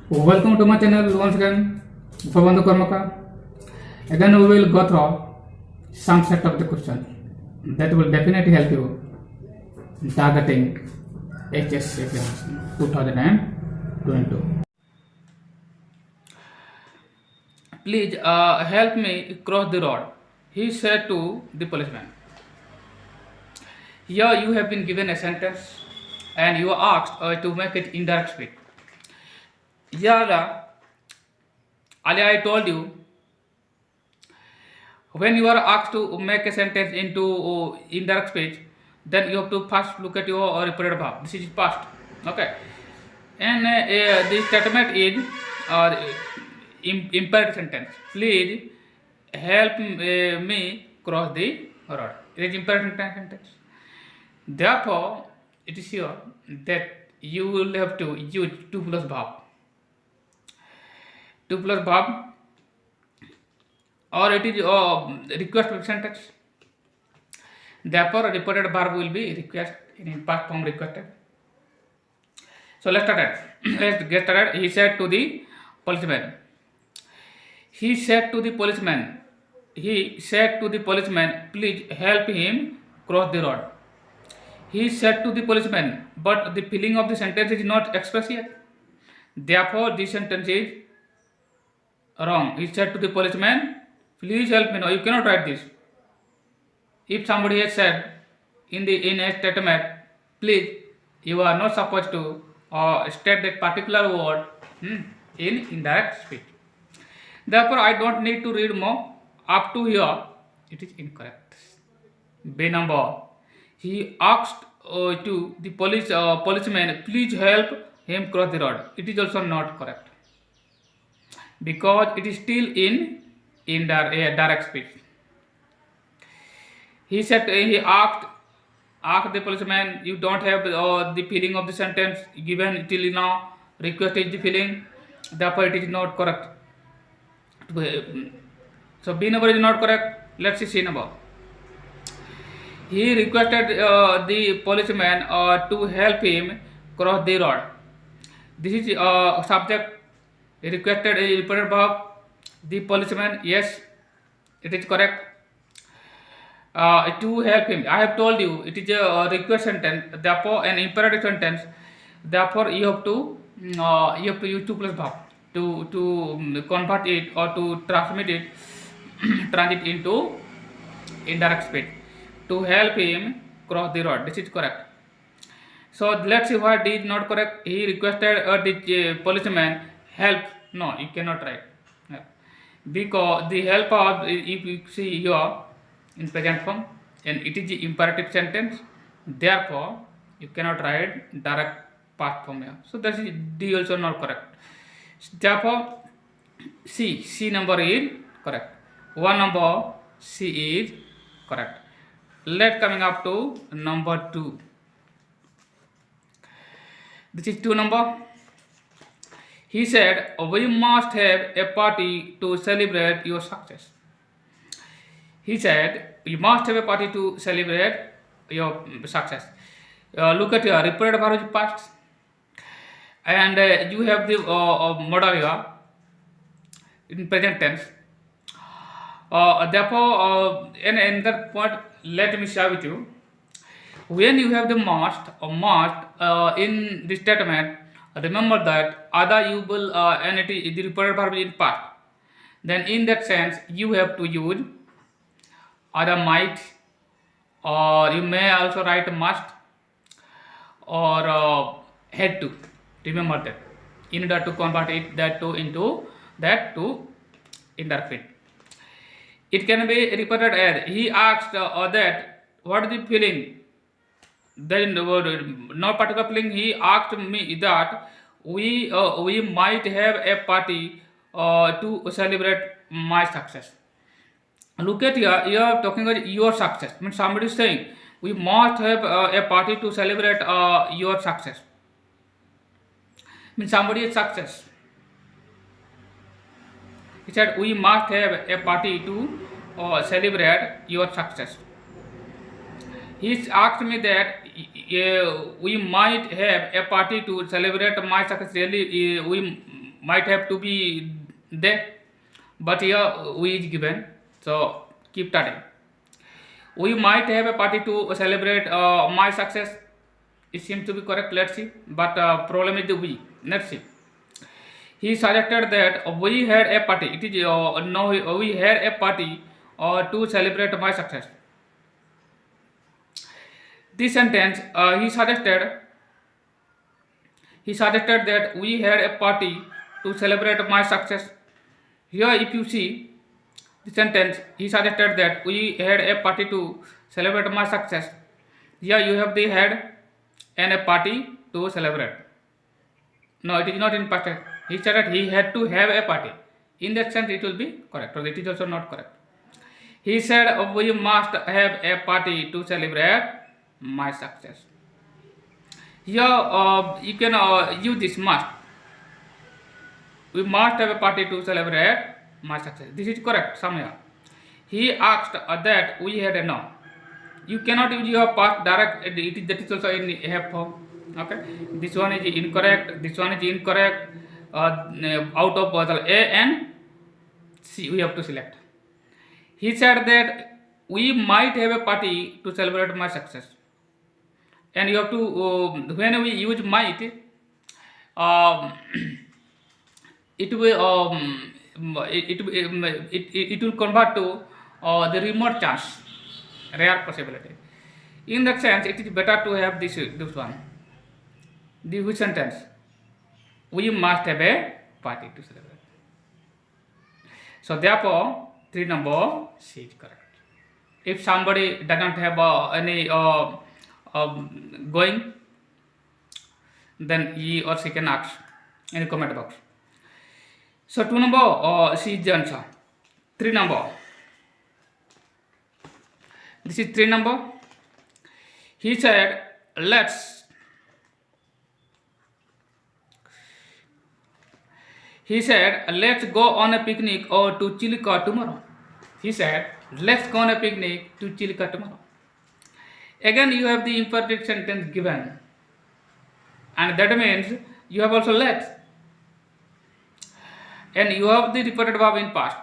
Welcome to my channel once again, Pavandu Karmaka. Again, we will go through some set of the question that will definitely help you in targeting HS examination 2022. Please help me cross the road, he said to the policeman. Here you have been given a sentence and you are asked to make it indirect speech. Here, earlier I told you, when you are asked to make a sentence into indirect speech, then you have to first look at your repeated verb. This is past, okay? And this statement is imperative sentence. Please help me cross the road. It is imperative sentence. Therefore, it is here that you will have to use 2 plus verb. 2 plus verb, or it is request sentence. Therefore, a repeated verb will be request in past form requested. So let's start it. Let's get started. He said to the policeman. He said to the policeman. He said to the policeman, please help him cross the road. He said to the policeman, but the filling of the sentence is not expressed yet. Therefore, this sentence is wrong. He said to the policeman, please help me. No, you cannot write this. If somebody has said in a statement, please, you are not supposed to state that particular word in indirect speech. Therefore, I don't need to read more. Up to here, it is incorrect. B number. He asked to the policeman, please help him cross the road. It is also not correct, because it is still in direct speech. He said, he asked the policeman, you don't have the filling of the sentence given till now. Request is the filling, therefore it is not correct. So B number is not correct. Let's see C number. He requested the policeman to help him cross the road. This is subject. He requested a repeated verb. The policeman, yes, it is correct. To help him, I have told you it is a request sentence, therefore an imperative sentence. Therefore, you have to use 2 plus verb to convert it or to transmit it, transit into indirect speech. To help him cross the road. This is correct. So let's see why D is not correct. He requested the policeman help. No, you cannot write. Because the help of, if you see here in present form, and it is the imperative sentence, therefore you cannot write direct past form here. So that is D also not correct. Therefore C number is correct. 1 number C is correct. Let's coming up to number 2. This is 2 number. He said, we must have a party to celebrate your success. He said, you must have a party to celebrate your success. Look at your repeated verb is past, and you have the modal here in present tense. Therefore, in that point, let me share with you. When you have the must in the statement, remember that either you will and it is the repeated verb in past. Then in that sense, you have to use either might, or you may also write must, or had to. Remember that in order to convert it into indirect speech. It can be repeated as he asked that what is the feeling. Then no particular feeling. He asked me that we might have a party to celebrate my success. Look at here. You are talking about your success. I mean, somebody is saying we must have a party to celebrate your success. I mean, somebody is success. He said, we must have a party to celebrate your success. He asked me that we might have a party to celebrate my success. Really, we might have to be there, but here we is given. So keep studying. We might have a party to celebrate my success. It seems to be correct. Let's see. But problem is the we. Let's see. He suggested that we had a party. It is no. We had a party to celebrate my success. This sentence he suggested that we had a party to celebrate my success. Here, if you see the sentence, he suggested that we had a party to celebrate my success. Here you have the had and a party to celebrate. No, it is not in past tense. He said that he had to have a party. In that sense, it will be correct, or it is also not correct. He said we must have a party to celebrate my success. Here you can use this must. We must have a party to celebrate my success. This is correct somewhere. He asked that we had a no. You cannot use your past direct. That is also in have form. Okay. This one is incorrect. This one is incorrect. Out of both A and C, we have to select. He said that we might have a party to celebrate my success. And you have to when we use might, it will convert to the remote chance, rare possibility. In that sense, it is better to have this one. The which sentence? We must have a party to celebrate. So therefore, 3 number C is correct. If somebody doesn't have any going, then he or she can ask in the comment box. So 2 number C is the answer. 3 number. This is 3 number. He said, let's go on a picnic or to Chilika tomorrow. He said, let's go on a picnic to Chilika tomorrow. Again, you have the imperfect sentence given, and that means you have also let's, and you have the repeated verb in past.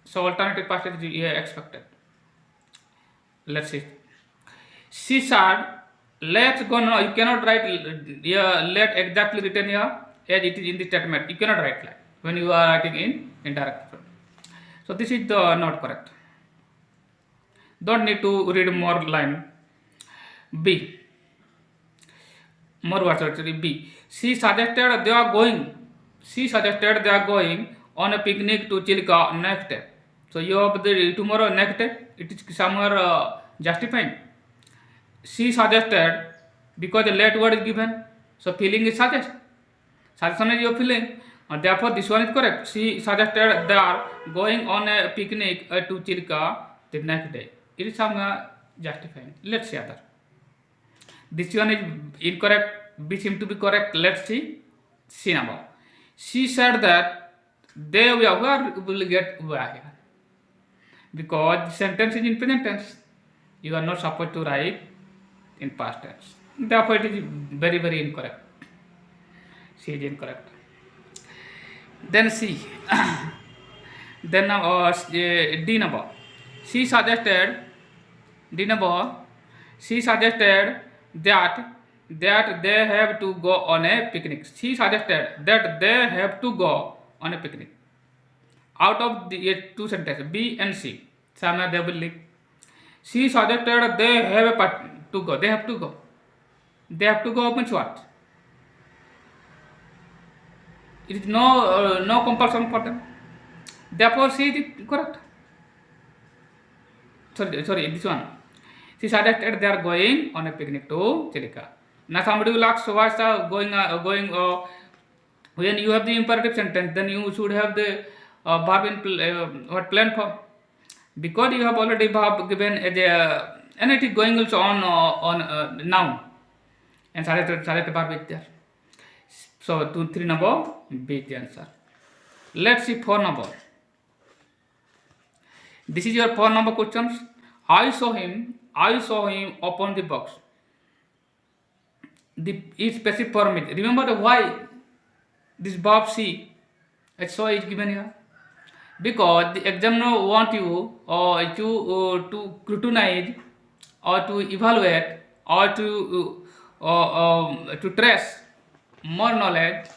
So alternative past is expected. Let's see. She said, let's go. No, you cannot write let exactly written here as it is in the statement. You cannot write like when you are writing in indirect form. So this is not correct. Don't need to read more line. B. More words actually. B. She suggested they are going on a picnic to Chilka next day. So you have the tomorrow next day. It is somewhere justifying. She suggested because the late word is given. So feeling is suggest. Suggestion is your feeling. Therefore this one is correct. She suggested they are going on a picnic to Chilka the next day. It is somewhere justifying. Let's see other. This one is incorrect. B seems to be correct. Let's see C number. She said that they were where will get where here, because the sentence is in present tense. You are not supposed to write in past tense. Therefore, it is very, very incorrect. C is incorrect. Then C. Then D number. She suggested that they have to go on a picnic. She suggested that they have to go on a picnic. Out of the 2 sentences, B and C, somewhere they will link. She suggested they have a part to go. They have to go. They have to go means what? It is no compulsion for them. Therefore, C is correct. Sorry, this one. She suggested they are going on a picnic to Chilika. Now somebody will ask, so what's going when you have the imperative sentence, then you should have the verb in plain form, because you have already verb given as a, and it is going also on noun, and suggested verb is there. So 2, 3 number B is the answer. Let's see 4 number. This is your 4 number questions. I saw him open the box. The specific form is, remember the why. this verb see. So is given here because the examiner want you to scrutinize or to evaluate or to trace more knowledge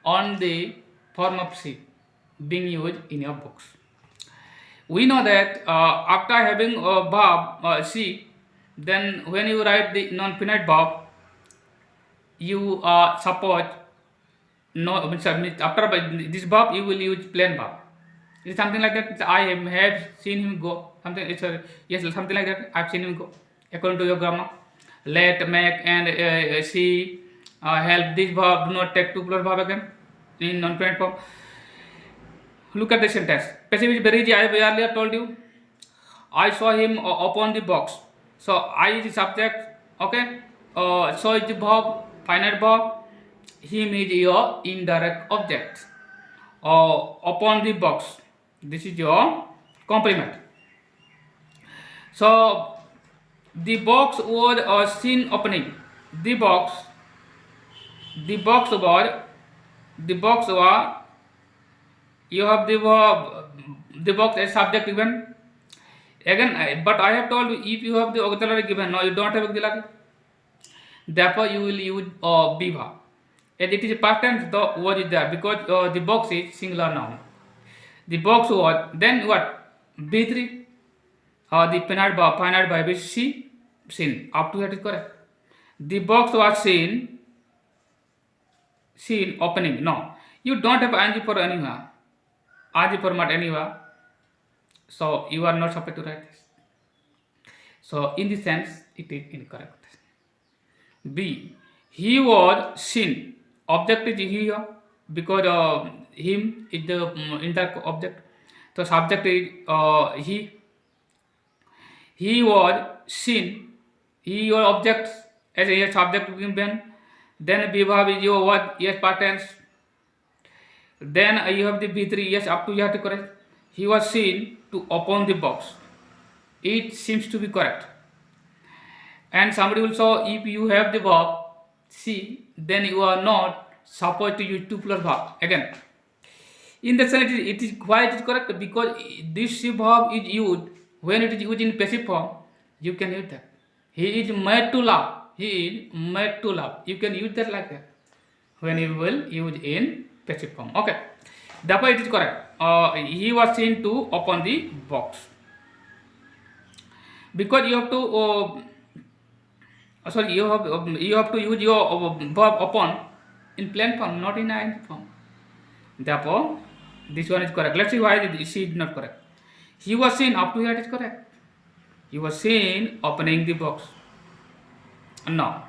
on the form of C being used in your books. We know that after having a verb C, then when you write the non-finite verb, you suppose no after this verb you will use plain verb. It's something like that. I have seen him go. Something yes, something like that. I've seen him go. According to your grammar, let, make, and see, help. This verb do not take two plus verb again in non-finite form. Look at the sentence. Passive is very easy. I have earlier told you. I saw him upon the box. So I is the subject. Okay. So is the verb, finite verb. Him is your indirect object. Upon the box. This is your complement. So the box was seen opening. The box was you have the box as subject given again, but I have told you if you have the auxiliary given, no, you don't have auxiliary, therefore you will use be verb, and it is past tense. The word is there because the box is singular noun. The box was, then what? B3, the finite verb is seen. Up to that is correct. The box was seen opening. No, you don't have ing for anywhere. ing format anywhere. So you are not supposed to write this. So in this sense, it is incorrect. B, he was seen. Object is here because him is the indirect object. So subject is he. He was seen. He your object as a subject given. Then be verb is your what? Yes, past tense. Then you have the B3. Yes, up to you have to correct. He was seen to open the box. It seems to be correct. And somebody will say if you have the verb see, then you are not supposed to use two plus verb again. In the sense, it is why it is correct because this verb is used when it is used in passive form. You can use that. He is made to laugh. He is made to laugh. You can use that like that when you will use in passive form. Okay, therefore it is correct. He was seen to open the box because you have to. You have to use your verb upon in plain form, not in ing form. Therefore, this one is correct. Let's see why she is not correct. He was seen, up to here it is correct. He was seen opening the box. No,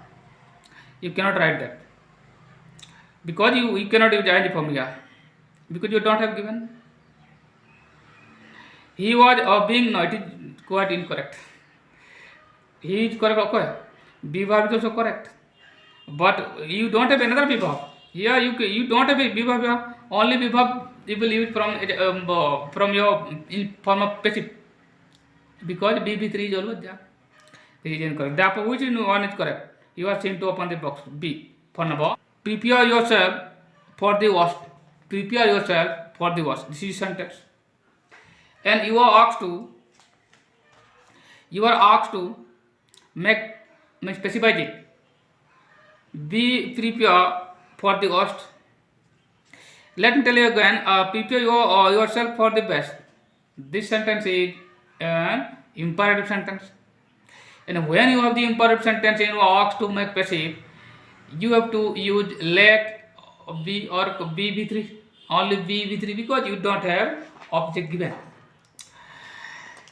you cannot write that because you cannot use ing form here because you don't have given. He was being, no, it is quite incorrect. He is correct, okay. Be verb is also correct, but you don't have another be verb. Here you don't have a be verb here. Only be verb you will use from your in form of passive because BB3 is always there. This is incorrect. Therefore, which one is correct? You are seen to open the box. B for number. Prepare yourself for the worst. Prepare yourself for the worst. This is sentence, and you are asked to make specify it. Be prepared for the worst. Let me tell you again. Prepare yourself for the best. This sentence is an imperative sentence, and when you have the imperative sentence and you are asked to make passive, you have to use let be or B3, only B3 because you don't have object given.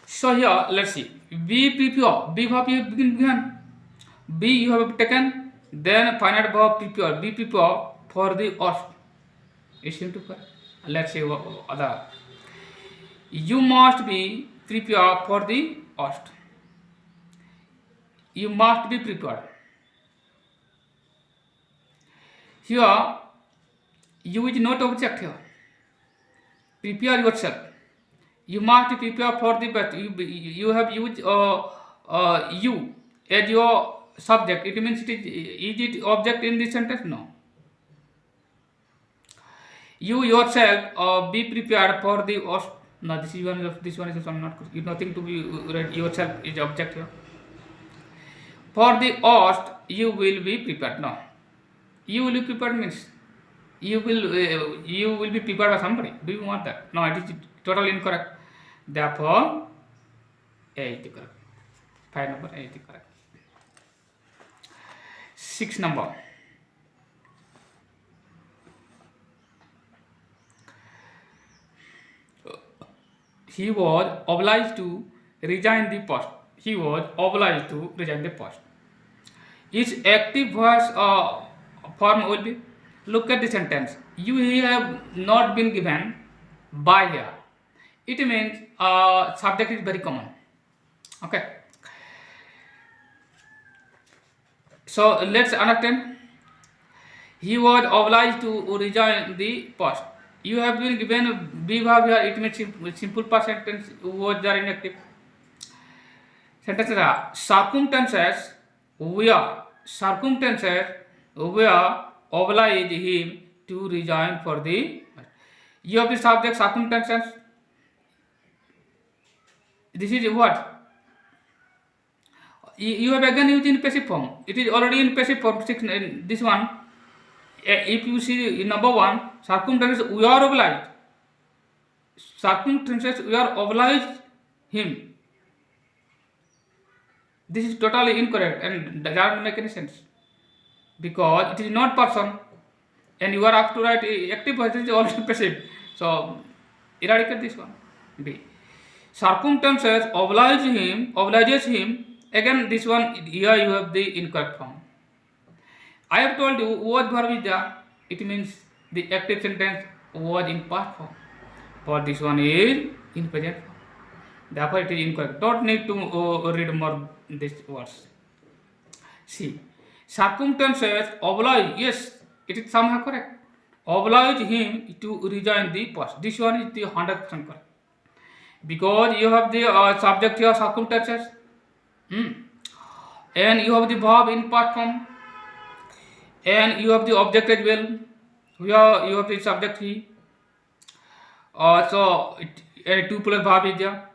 So here let's see. Be prepare. Be verb you begin. Be you have taken. Then finite verb prepare. Be prepare for the worst. It seems to correct. Let's say other. You must be prepared for the worst. You must be prepared. Here, you is not object here. Prepare yourself. You must prepare for the best. You have used you as your subject. It means is it object in this sentence? No. You yourself be prepared for the worst. No, this one is not nothing to be read. Yourself is object here. For the worst, you will be prepared. No, you will be prepared means you will be prepared by somebody. Do you want that? No, it is totally incorrect. Therefore, A is the correct. 5 number A is the correct. 6 number. He was obliged to resign the post. He was obliged to resign the post. Its active voice form will be. Look at the sentence. You have not been given by here. It means subject is very common. Okay. So let's understand. He was obliged to resign the post. You have been given be verb here. It means simple past sentence was there inactive. Sentence circumstances were obliged him to resign for the. You have the subject circumstances. This is what? You have again used in passive form. It is already in passive form. This one. If you see in number 1, circumstances we are obliged. Circumstances we are obliged him. This is totally incorrect and does not make any sense. Because it is not person and you are asked to write active voice is also passive. So eradicate this one. B. Circumstances obliges him. Again this one here you have the incorrect form. I have told you was verb is there. It means the active sentence was in past form. But this one is in present form. Therefore it is incorrect. Don't need to read more these words. See. Circumstances oblige. Yes, it is somehow correct. Oblige him to resign the post. This one is the 100% correct. Because you have the subject here circumstances. And you have the verb in past form. And you have the object as well. Here you have the subject he. So 2 plus verb is there.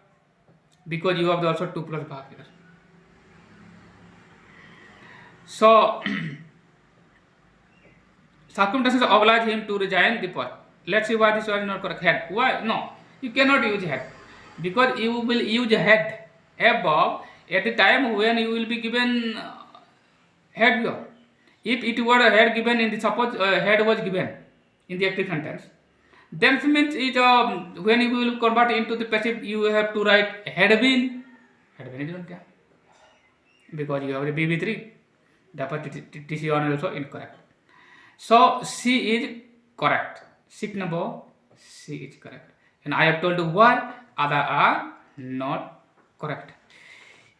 Because you have the also 2 plus verb here. So circumstances oblige him to resign the post. Let's see why this was not correct. Had. Why? No, you cannot use had. Because you will use had above at the time when you will be given had here. If it were a had given in the suppose had was given in the active sentence, then means it when you will convert into the passive you have to write had been. Had been is not there because you have the BB3. Therefore TC one is also incorrect. So C is correct. 6 number C is correct. And I have told you why other are not correct.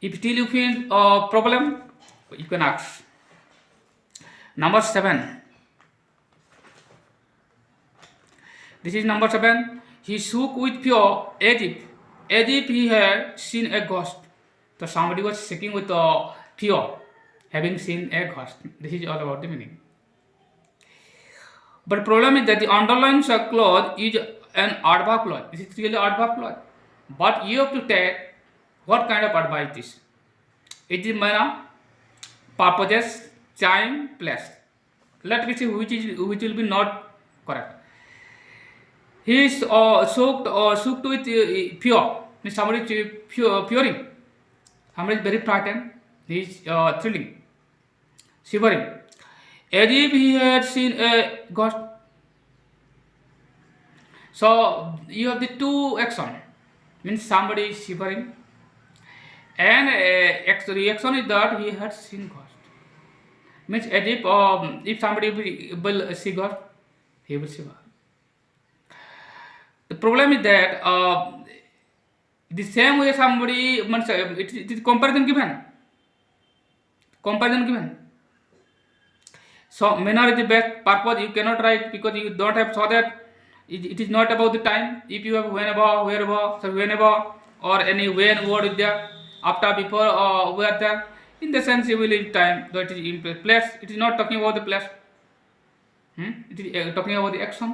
If still you feel a problem, you can ask. Number 7. This is number 7. He shook with fear as if he had seen a ghost. So somebody was shaking with fear, having seen a ghost. This is all about the meaning. But problem is that the underlined clause is an adverb clause. This is really adverb clause. But you have to take what kind of adverb it is. It is manner, purposes, time, place. Let me see which will be not correct. He is shocked with fear. Somebody is fearing. Somebody is very frightened. He is thrilling, shivering, as if he had seen a ghost. So you have the 2 action. Means somebody is shivering, and reaction is that he had seen ghost. Means as if somebody will see ghost, he will shiver. The problem is that the same way somebody it is comparison given. So manner is the best. Purpose you cannot write because you don't have saw that. It is not about the time. If you have whenever, wherever, so whenever or any when word is there, after, before, or where there. In the sense you will use time. So it is in place. It is not talking about the place. It is talking about the action.